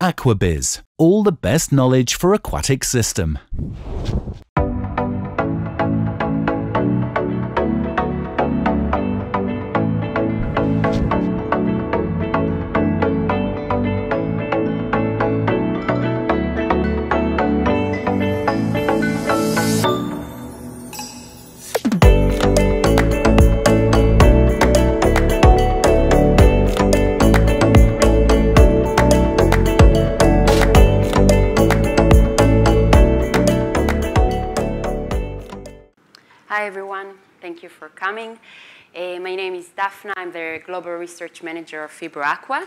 AQUABIZ, all the best knowledge for aquatic system. Hi everyone, thank you for coming. My name is Dafna, I'm the Global Research Manager of Phibro Aqua.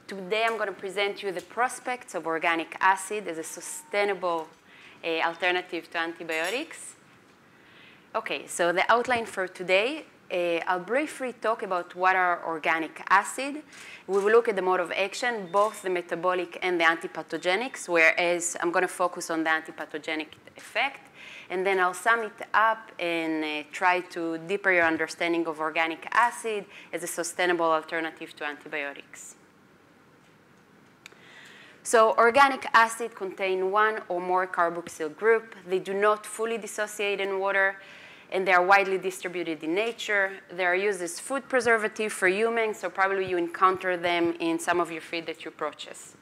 Today I'm going to present you the prospects of organic acid as a sustainable alternative to antibiotics. Okay, so the outline for today, I'll briefly talk about what are organic acid. We will look at the mode of action, both the metabolic and the antipathogenics, whereas I'm going to focus on the antipathogenic effect. And then I'll sum it up and try to deepen your understanding of organic acid as a sustainable alternative to antibiotics. So organic acid contain one or more carboxyl group. They do not fully dissociate in water, and they are widely distributed in nature. They are used as food preservative for humans, so probably you encounter them in some of your feed that you purchase.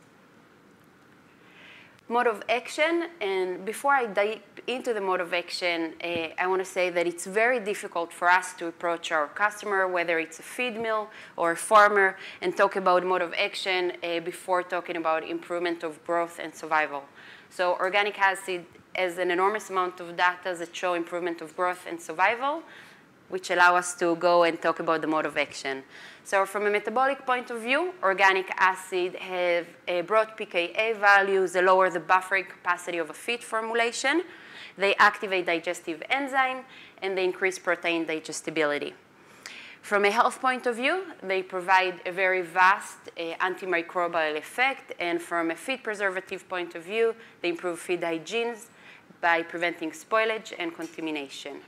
Mode of action, and before I dive into the mode of action, I want to say that it's very difficult for us to approach our customer, whether it's a feed mill or a farmer, and talk about mode of action before talking about improvement of growth and survival. So organic acid has an enormous amount of data that show improvement of growth and survival, which allow us to go and talk about the mode of action. So from a metabolic point of view, organic acid have a broad pKa values, they lower the buffering capacity of a feed formulation, they activate digestive enzyme, and they increase protein digestibility. From a health point of view, they provide a very vast antimicrobial effect, and from a feed preservative point of view, they improve feed hygiene by preventing spoilage and contamination.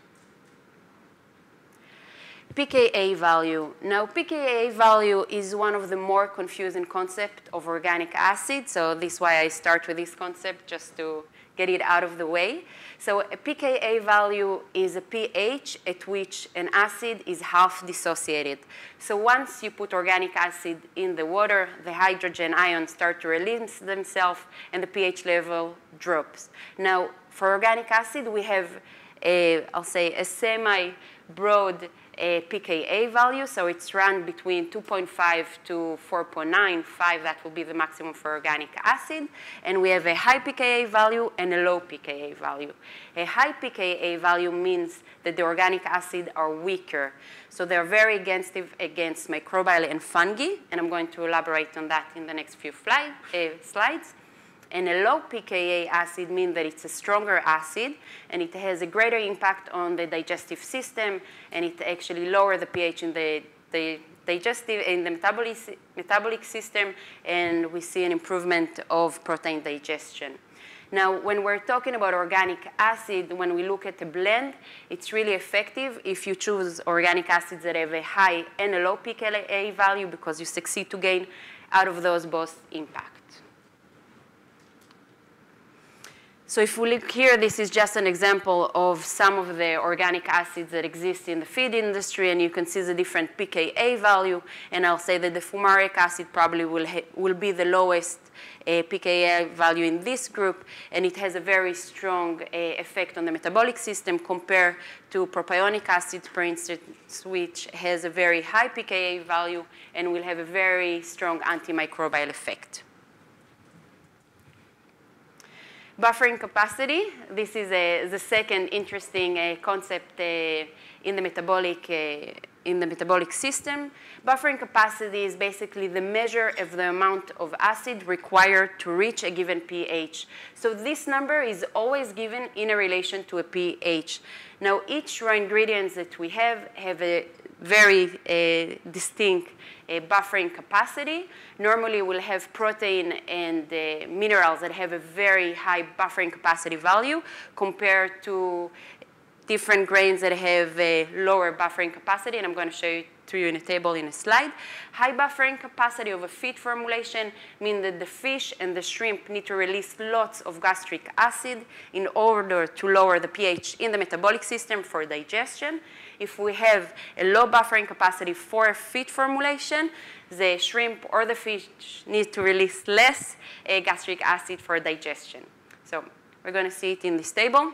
pKa value. Now, pKa value is one of the more confusing concepts of organic acid, so this is why I start with this concept, just to get it out of the way. So a pKa value is a pH at which an acid is half dissociated. So once you put organic acid in the water, the hydrogen ions start to release themselves, and the pH level drops. Now, for organic acid, we have I'll say a semi-broad pKa value, so it's run between 2.5 to 4.95, that will be the maximum for organic acid, and we have a high pKa value and a low pKa value. A high pKa value means that the organic acids are weaker, so they're very against microbial and fungi, and I'm going to elaborate on that in the next few slides. And a low pKa acid means that it's a stronger acid, and it has a greater impact on the digestive system, and it actually lowers the pH in the digestive and the metabolic system, and we see an improvement of protein digestion. Now, when we're talking about organic acid, when we look at the blend, it's really effective if you choose organic acids that have a high and a low pKa value, because you succeed to gain out of those both impact. So if we look here, this is just an example of some of the organic acids that exist in the feed industry, and you can see the different pKa value, and I'll say that the fumaric acid probably will be the lowest pKa value in this group, and it has a very strong effect on the metabolic system compared to propionic acid, for instance, which has a very high pKa value and will have a very strong antimicrobial effect. Buffering capacity, this is the second interesting concept in the metabolic system. Buffering capacity is basically the measure of the amount of acid required to reach a given pH. So this number is always given in a relation to a pH. Now, each raw ingredients that we have a very distinct buffering capacity. Normally, we'll have protein and minerals that have a very high buffering capacity value compared to different grains that have a lower buffering capacity, and I'm going to show it to you in a table in a slide. High buffering capacity of a feed formulation means that the fish and the shrimp need to release lots of gastric acid in order to lower the pH in the metabolic system for digestion. If we have a low buffering capacity for a feed formulation, the shrimp or the fish need to release less gastric acid for digestion. So we're going to see it in this table.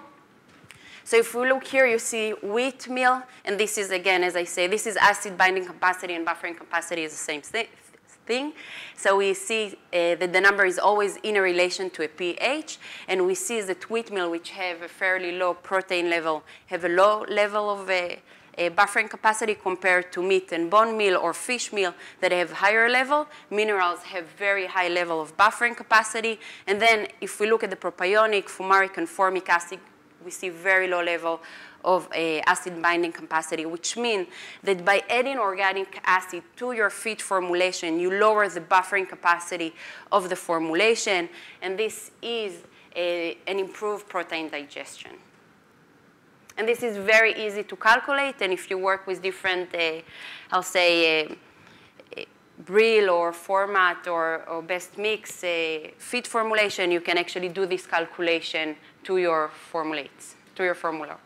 So if we look here, you see wheat meal, and this is, again, as I say, this is acid binding capacity and buffering capacity is the same thing. So we see that the number is always in a relation to a pH, and we see that wheat meal, which have a fairly low protein level, have a low level of a buffering capacity compared to meat and bone meal or fish meal that have higher level. Minerals have very high level of buffering capacity. And then if we look at the propionic, fumaric, and formic acid, we see very low level of acid binding capacity, which means that by adding organic acid to your feed formulation, you lower the buffering capacity of the formulation, and this is an improved protein digestion. And this is very easy to calculate, and if you work with different, I'll say, Brill or format or best mix feed formulation, you can actually do this calculation to your formulates, to your formula.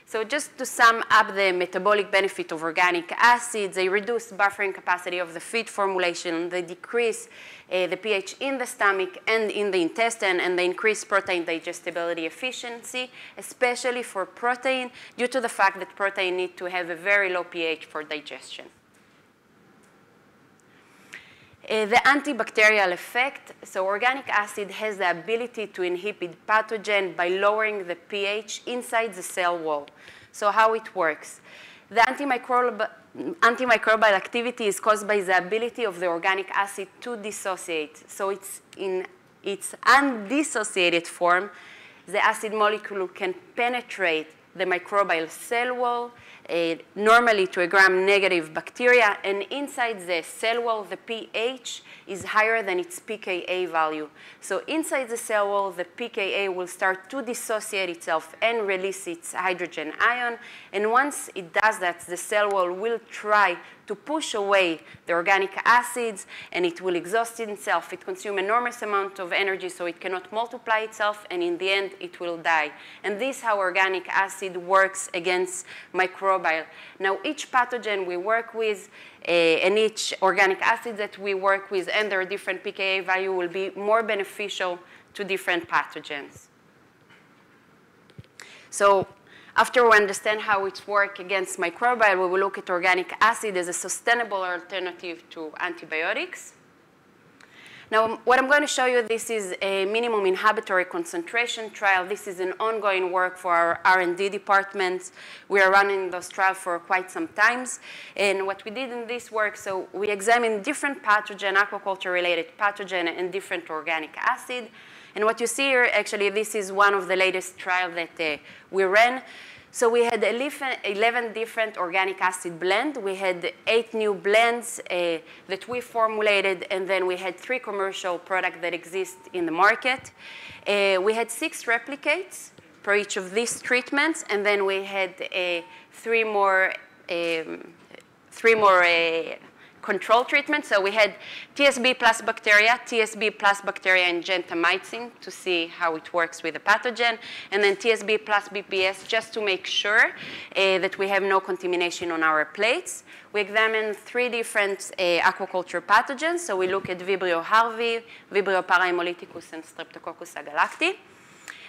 So just to sum up the metabolic benefit of organic acids, they reduce buffering capacity of the feed formulation, they decrease the pH in the stomach and in the intestine, and they increase protein digestibility efficiency, especially for protein, due to the fact that protein need to have a very low pH for digestion. The antibacterial effect, so organic acid has the ability to inhibit pathogen by lowering the pH inside the cell wall. So how it works? The antimicrobial activity is caused by the ability of the organic acid to dissociate. So it's in its undissociated form, the acid molecule can penetrate the microbial cell wall, normally to a gram-negative bacteria, and inside the cell wall, the pH is higher than its pKa value. So inside the cell wall, the pKa will start to dissociate itself and release its hydrogen ion, and once it does that, the cell wall will try to push away the organic acids, and it will exhaust itself. It consumes enormous amount of energy, so it cannot multiply itself, and in the end, it will die. And this is how organic acid works against microbial. Now, each pathogen we work with, and each organic acid that we work with, and their different pKa value will be more beneficial to different pathogens. So, after we understand how it works against microbial, we will look at organic acid as a sustainable alternative to antibiotics. Now, what I'm going to show you, this is a minimum inhibitory concentration trial. This is an ongoing work for our R&D department. We are running those trials for quite some time. And what we did in this work, so we examined different pathogen, aquaculture-related pathogen, and different organic acid. And what you see here, actually, this is one of the latest trials that we ran. So we had 11 different organic acid blends. We had 8 new blends that we formulated, and then we had 3 commercial products that exist in the market. We had 6 replicates per each of these treatments, and then we had 3 more control treatment. So we had TSB plus bacteria, and gentamicin to see how it works with the pathogen, and then TSB plus BPS just to make sure that we have no contamination on our plates. We examined 3 different aquaculture pathogens. So we look at Vibrio harvi, Vibrio parahemolyticus, and Streptococcus agalacti.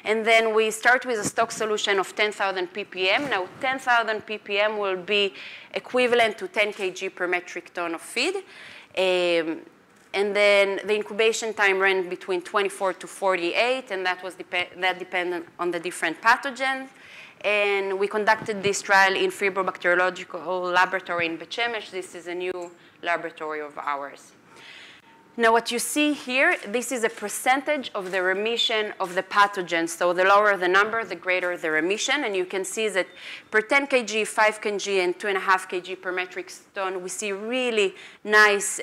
And then we start with a stock solution of 10,000 ppm. Now, 10,000 ppm will be equivalent to 10 kg per metric ton of feed. And then the incubation time ran between 24 to 48, and that was that depended on the different pathogens. And we conducted this trial in Phibro Bacteriological Laboratory in Bet Shemesh. This is a new laboratory of ours. Now what you see here, this is a percentage of the remission of the pathogen. So the lower the number, the greater the remission. And you can see that per 10 kg, 5 kg, and 2.5 kg per metric ton, we see really nice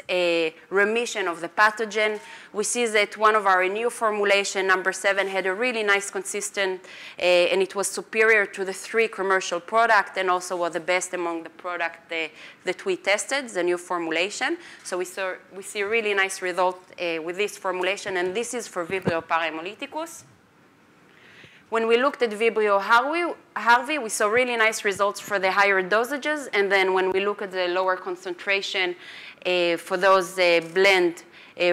remission of the pathogen. We see that one of our new formulation, number 7, had a really nice consistent, and it was superior to the 3 commercial products, and also was the best among the product that we tested, the new formulation. So we see a really nice result with this formulation, and this is for Vibrio parahemolyticus. When we looked at Vibrio harvey, we saw really nice results for the higher dosages, and then when we look at the lower concentration for those blend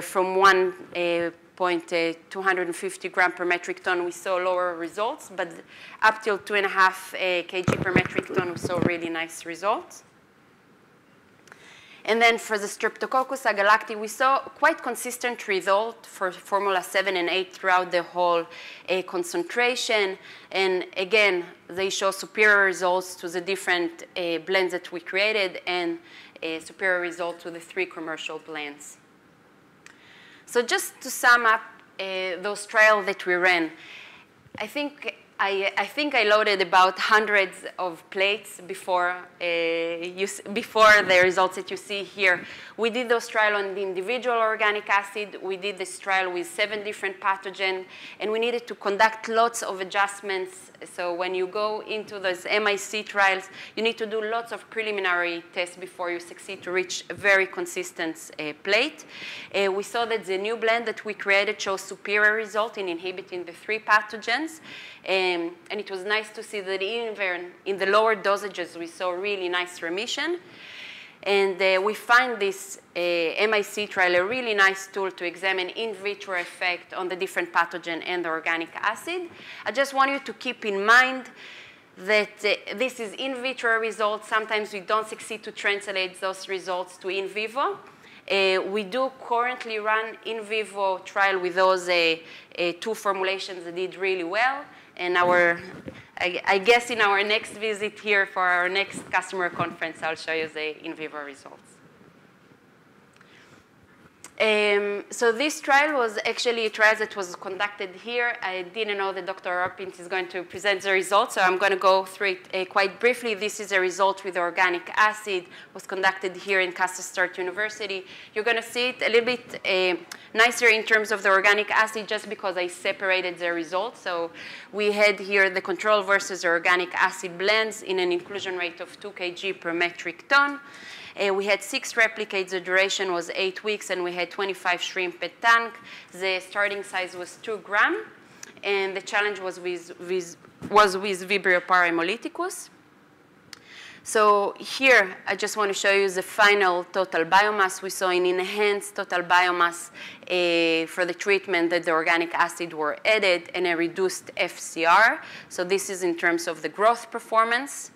from 1.250 gram per metric ton, we saw lower results, but up till 2.5 kg per metric ton, we saw really nice results. And then for the Streptococcus agalacti, we saw quite consistent result for formula 7 and 8 throughout the whole concentration. And again, they show superior results to the different blends that we created and superior results to the 3 commercial blends. So just to sum up those trials that we ran, I think I loaded about hundreds of plates before the results that you see here. We did those trials on the individual organic acid. We did this trial with 7 different pathogens, and we needed to conduct lots of adjustments. So when you go into those MIC trials, you need to do lots of preliminary tests before you succeed to reach a very consistent plate. We saw that the new blend that we created shows superior result in inhibiting the 3 pathogens. And it was nice to see that even in the lower dosages, we saw really nice remission. And we find this MIC trial a really nice tool to examine in vitro effect on the different pathogen and the organic acid. I just want you to keep in mind that this is in vitro results. Sometimes we don't succeed to translate those results to in vivo. We do currently run in vivo trial with those 2 formulations that did really well. And I guess in our next visit here for our next customer conference, I'll show you the in vivo results. So this trial was actually a trial that was conducted here. I didn't know that Dr. Arpins is going to present the results, so I'm going to go through it quite briefly. This is a result with organic acid. It was conducted here in Kansas State University. You're going to see it a little bit nicer in terms of the organic acid just because I separated the results. So we had here the control versus organic acid blends in an inclusion rate of 2 kg per metric ton. We had 6 replicates. The duration was 8 weeks, and we had 25 shrimp per tank. The starting size was 2 grams, and the challenge was with Vibrio parahemolyticus. So here, I just want to show you the final total biomass. We saw an enhanced total biomass for the treatment that the organic acid were added, and a reduced FCR. So this is in terms of the growth performance.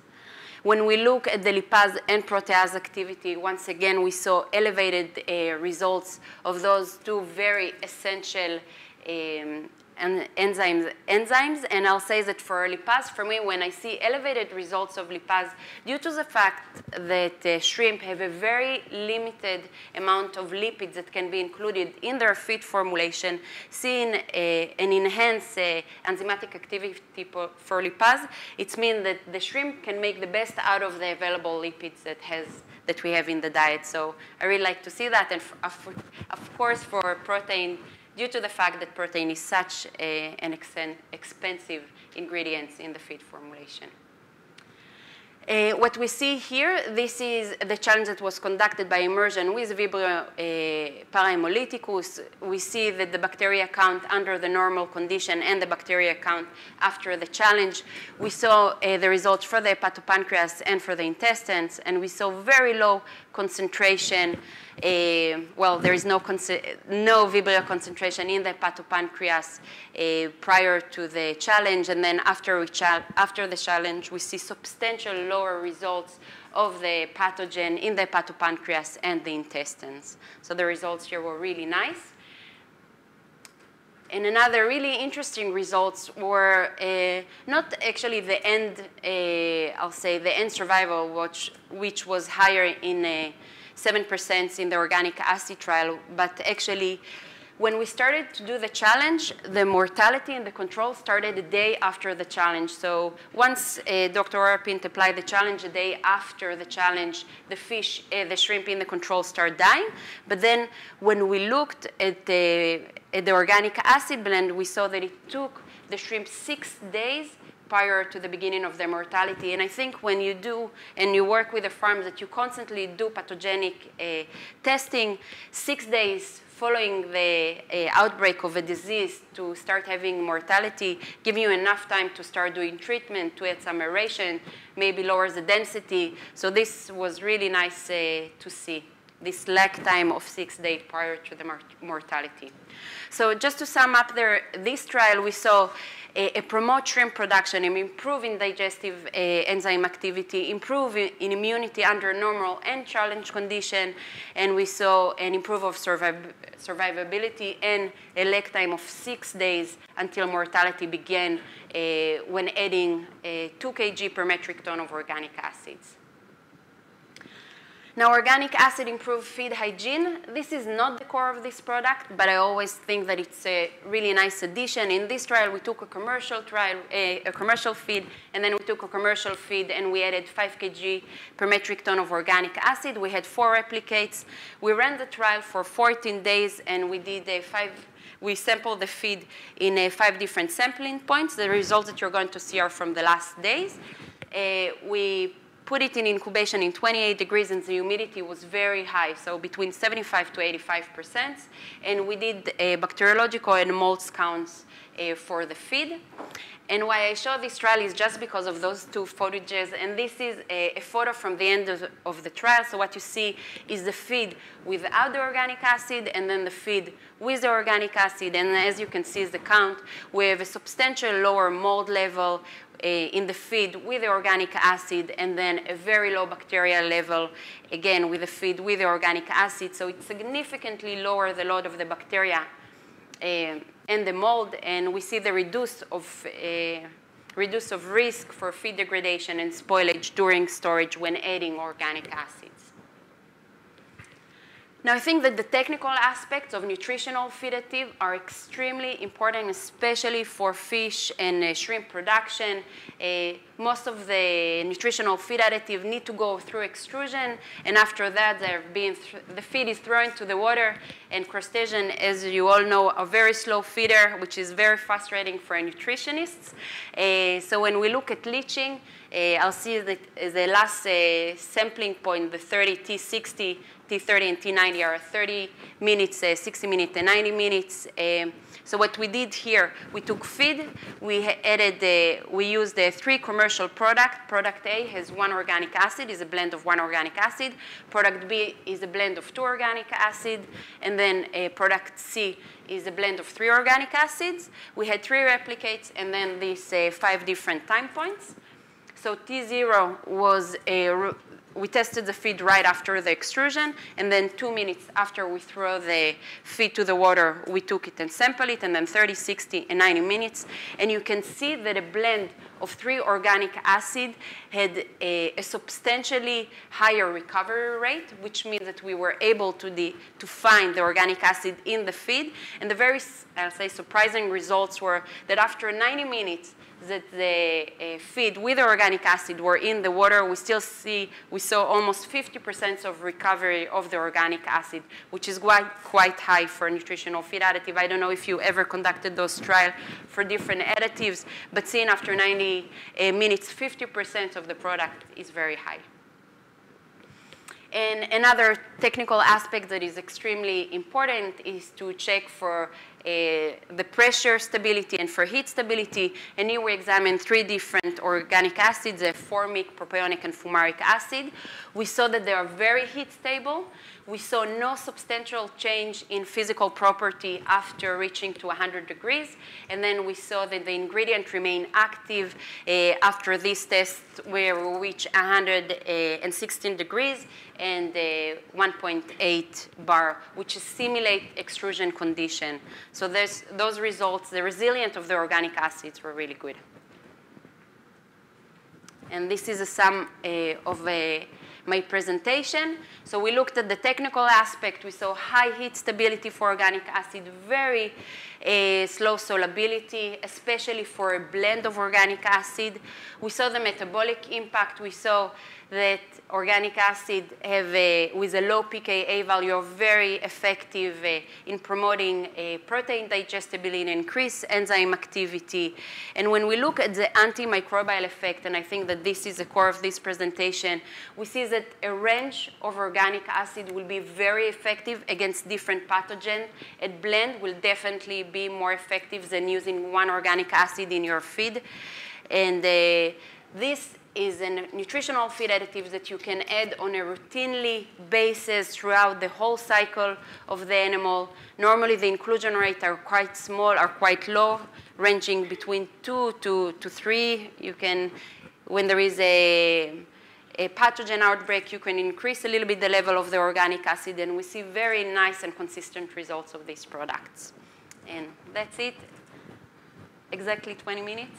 When we look at the lipase and protease activity, once again, we saw elevated results of those 2 very essential enzymes. And I'll say that for lipase, for me, when I see elevated results of lipase, due to the fact that shrimp have a very limited amount of lipids that can be included in their feed formulation, seeing an enhanced enzymatic activity for lipase, it means that the shrimp can make the best out of the available lipids that we have in the diet. So I really like to see that. And of course, for protein, due to the fact that protein is such an expensive ingredient in the feed formulation. What we see here, this is the challenge that was conducted by immersion with Vibrio parahemolyticus. We see that the bacteria count under the normal condition and the bacteria count after the challenge. We saw the results for the hepatopancreas and for the intestines, and we saw very low concentration. Well, there is no Vibrio concentration in the hepatopancreas prior to the challenge, and then after the challenge, we see substantial lower results of the pathogen in the hepatopancreas and the intestines. So the results here were really nice. And another really interesting results were not actually the end, I'll say the end survival, which was higher in 7% in the organic acid trial, but actually, when we started to do the challenge, the mortality in the control started a day after the challenge. So once Dr. Orapint applied the challenge, a day after the challenge, the fish, the shrimp in the control start dying. But then when we looked at the organic acid blend, we saw that it took the shrimp 6 days prior to the beginning of their mortality. And I think when you do, and you work with the farms that you constantly do pathogenic testing, 6 days following the outbreak of a disease to start having mortality, giving you enough time to start doing treatment, to add some aeration, maybe lowers the density. So this was really nice to see, this lag time of 6 days prior to the mortality. So just to sum up this trial, we saw a promote shrimp production, and improve in digestive enzyme activity, improve in immunity under normal and challenge condition, and we saw an improve of survivability and a lag time of 6 days until mortality began when adding 2 kg per metric ton of organic acids. Now, organic acid improved feed hygiene. This is not the core of this product, but I always think that it's a really nice addition. In this trial, we took a commercial feed, and then we took a commercial feed, and we added 5 kg per metric ton of organic acid. We had 4 replicates. We ran the trial for 14 days, and we did we sampled the feed in 5 different sampling points. The results that you're going to see are from the last days. We put it in incubation in 28 degrees, and the humidity was very high, so between 75 to 85%. And we did bacteriological and mold counts for the feed. And why I show this trial is just because of those 2 photographs. And this is a photo from the end of the trial. So what you see is the feed without the organic acid, and then the feed with the organic acid. And as you can see is the count. We have a substantial lower mold level in the feed with the organic acid, and then a very low bacterial level, again, with the feed with the organic acid. So it significantly lowers the load of the bacteria and the mold, and we see the reduce of risk for feed degradation and spoilage during storage when adding organic acids. Now, I think that the technical aspects of nutritional feed additive are extremely important, especially for fish and shrimp production. Most of the nutritional feed additive need to go through extrusion, and after that, the feed is thrown into the water. And crustacean, as you all know, are very slow feeder, which is very frustrating for nutritionists. So when we look at leaching, I'll see that the last sampling point, the 30, T60, T30, and T90 are 30 minutes, 60 minutes, and 90 minutes. So what we did here, we took feed, we used 3 commercial products. Product A has 1 organic acid, is a blend of 1 organic acid. Product B is a blend of 2 organic acid, and then product C is a blend of 3 organic acids. We had 3 replicates, and then these 5 different time points. So T0 was we tested the feed right after the extrusion, and then 2 minutes after we throw the feed to the water, we took it and sampled it, and then 30, 60, and 90 minutes. And you can see that a blend of 3 organic acid had a substantially higher recovery rate, which means that we were able to find the organic acid in the feed. And the very, I'll say, surprising results were that after 90 minutes, that the feed with the organic acid were in the water, we saw almost 50% of recovery of the organic acid, which is quite high for a nutritional feed additive. I don't know if you ever conducted those trials for different additives, but seeing after 90 minutes, 50% of the product is very high. And another technical aspect that is extremely important is to check for the pressure stability and for heat stability. And here we examined 3 different organic acids, formic, propionic, and fumaric acid. We saw that they are very heat stable. We saw no substantial change in physical property after reaching to 100 degrees. And then we saw that the ingredient remained active after this test where we reached 116 degrees and 1.8 bar, which simulate extrusion condition. So those results, the resilience of the organic acids were really good. And this is a sum of my presentation. So we looked at the technical aspect. We saw high heat stability for organic acid, very slow solubility, especially for a blend of organic acid. We saw the metabolic impact. We saw that organic acid with a low pKa value are very effective in promoting protein digestibility and increase enzyme activity. And when we look at the antimicrobial effect, and I think that this is the core of this presentation, we see that a range of organic acid will be very effective against different pathogens. A blend will definitely be more effective than using one organic acid in your feed. And this is a nutritional feed additive that you can add on a routinely basis throughout the whole cycle of the animal. Normally, the inclusion rates are quite small, are quite low, ranging between 2 to 3. You can, when there is a pathogen outbreak, you can increase a little bit the level of the organic acid, and we see very nice and consistent results of these products. And that's it. Exactly 20 minutes.